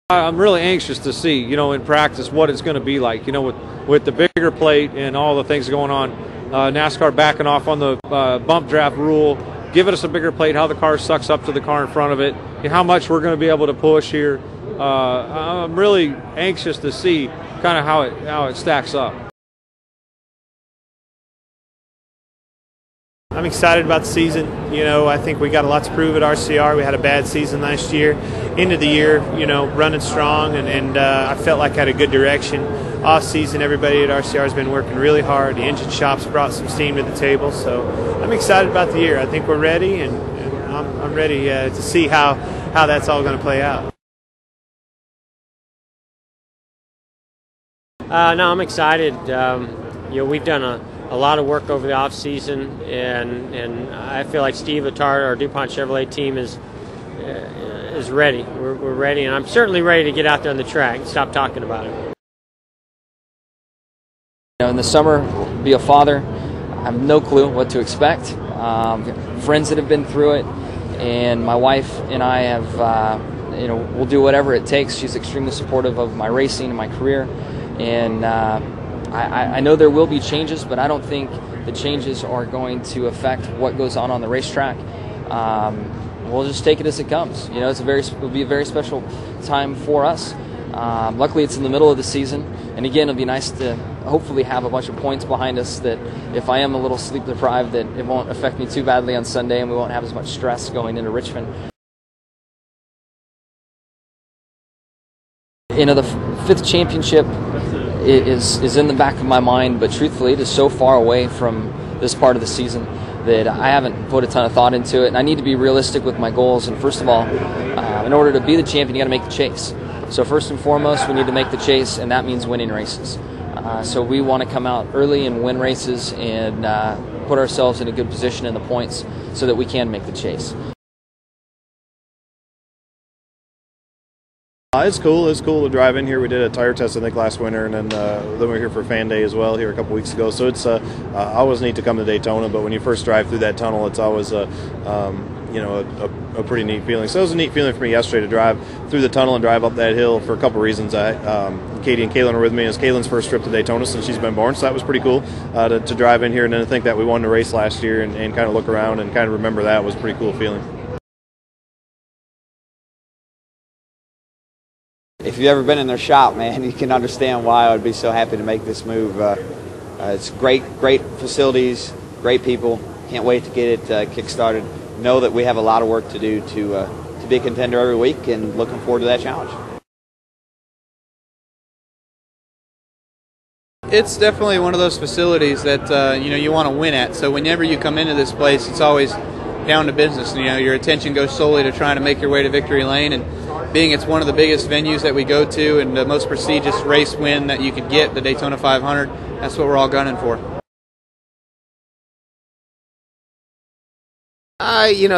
I'm really anxious to see, in practice what it's going to be like, with the bigger plate and all the things going on. NASCAR backing off on the bump draft rule, giving us a bigger plate, how the car sucks up to the car in front of it, and how much we're going to be able to push here. I'm really anxious to see kind of how it stacks up. I'm excited about the season. I think we got a lot to prove at RCR. We had a bad season last year. End of the year, running strong, and I felt like I had a good direction. Off season, everybody at RCR has been working really hard. The engine shops brought some steam to the table, so I'm excited about the year. I think we're ready, and I'm ready to see how that's all going to play out. No, I'm excited. We've done a lot of work over the off season, and I feel like Steve Letard, our DuPont Chevrolet team, is ready. We're ready, and I'm certainly ready to get out there on the track and stop talking about it. In the summer, be a father. I have no clue what to expect. Friends that have been through it, and my wife and I have, we'll do whatever it takes. She's extremely supportive of my racing and my career, and I know there will be changes, but I don't think the changes are going to affect what goes on the racetrack. We'll just take it as it comes. It'll be a very special time for us. Luckily, it's in the middle of the season, and again, it'll be nice to hopefully have a bunch of points behind us that if I am a little sleep deprived, that it won't affect me too badly on Sunday, and we won't have as much stress going into Richmond. The fifth championship is in the back of my mind, but truthfully, it is so far away from this part of the season that I haven't put a ton of thought into it, and I need to be realistic with my goals. And first of all, in order to be the champion, you got to make the chase. So first and foremost, we need to make the chase, and that means winning races. So we want to come out early and win races and put ourselves in a good position in the points so that we can make the chase. It's cool. It's cool to drive in here. We did a tire test, I think, last winter, and then we were here for Fan Day as well here a couple weeks ago. So it's always neat to come to Daytona. But when you first drive through that tunnel, it's always a pretty neat feeling. So it was a neat feeling for me yesterday to drive through the tunnel and drive up that hill for a couple reasons. Katie and Kaylin are with me. It was Kaylin's first trip to Daytona since she's been born, so that was pretty cool to drive in here. And then to think that we won the race last year and kind of look around and kind of remember that was a pretty cool feeling. If you've ever been in their shop, man, you can understand why I would be so happy to make this move. It's great facilities, great people. Can't wait to get it kick-started. Know that we have a lot of work to do to be a contender every week, and looking forward to that challenge. It's definitely one of those facilities that you want to win at. So whenever you come into this place, it's always down to business. Your attention goes solely to trying to make your way to victory lane, and being it's one of the biggest venues that we go to and the most prestigious race win that you could get, the Daytona 500, that's what we're all gunning for.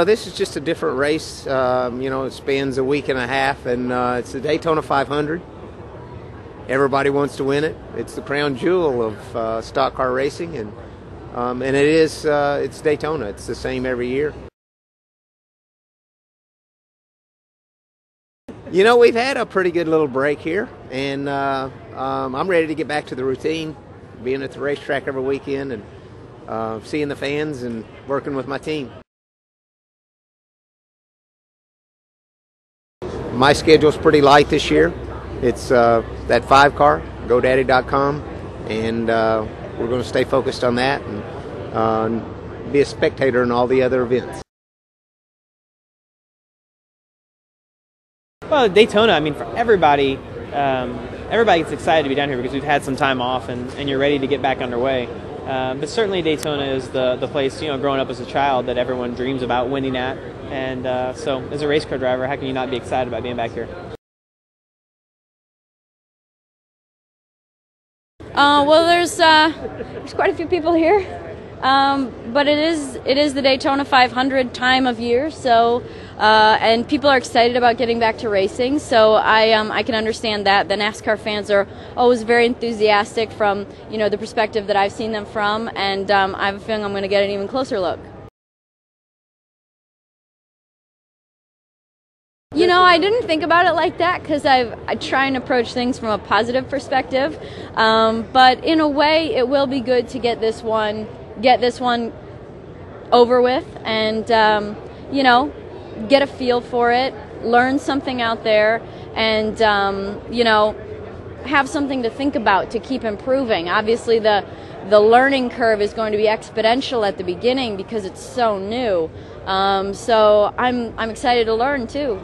This is just a different race. It spans a week and a half, and it's the Daytona 500. Everybody wants to win it. It's the crown jewel of stock car racing, and it's Daytona. It's the same every year. We've had a pretty good little break here, and I'm ready to get back to the routine, being at the racetrack every weekend and seeing the fans and working with my team. My schedule's pretty light this year. It's that 5-car, GoDaddy.com, and we're going to stay focused on that and be a spectator in all the other events. Well, Daytona, for everybody, everybody gets excited to be down here because we've had some time off and you're ready to get back underway. But certainly Daytona is the place, growing up as a child that everyone dreams about winning at. And so as a race car driver, how can you not be excited about being back here? Well, there's quite a few people here, but it is the Daytona 500 time of year, so and people are excited about getting back to racing. So I can understand that. The NASCAR fans are always very enthusiastic from the perspective that I've seen them from, and I have a feeling I'm going to get an even closer look. You know, I didn't think about it like that because I try and approach things from a positive perspective. But in a way, it will be good to get this one over with, and you know, get a feel for it, learn something out there, and you know, have something to think about to keep improving. Obviously, the learning curve is going to be exponential at the beginning because it's so new. So I'm excited to learn too.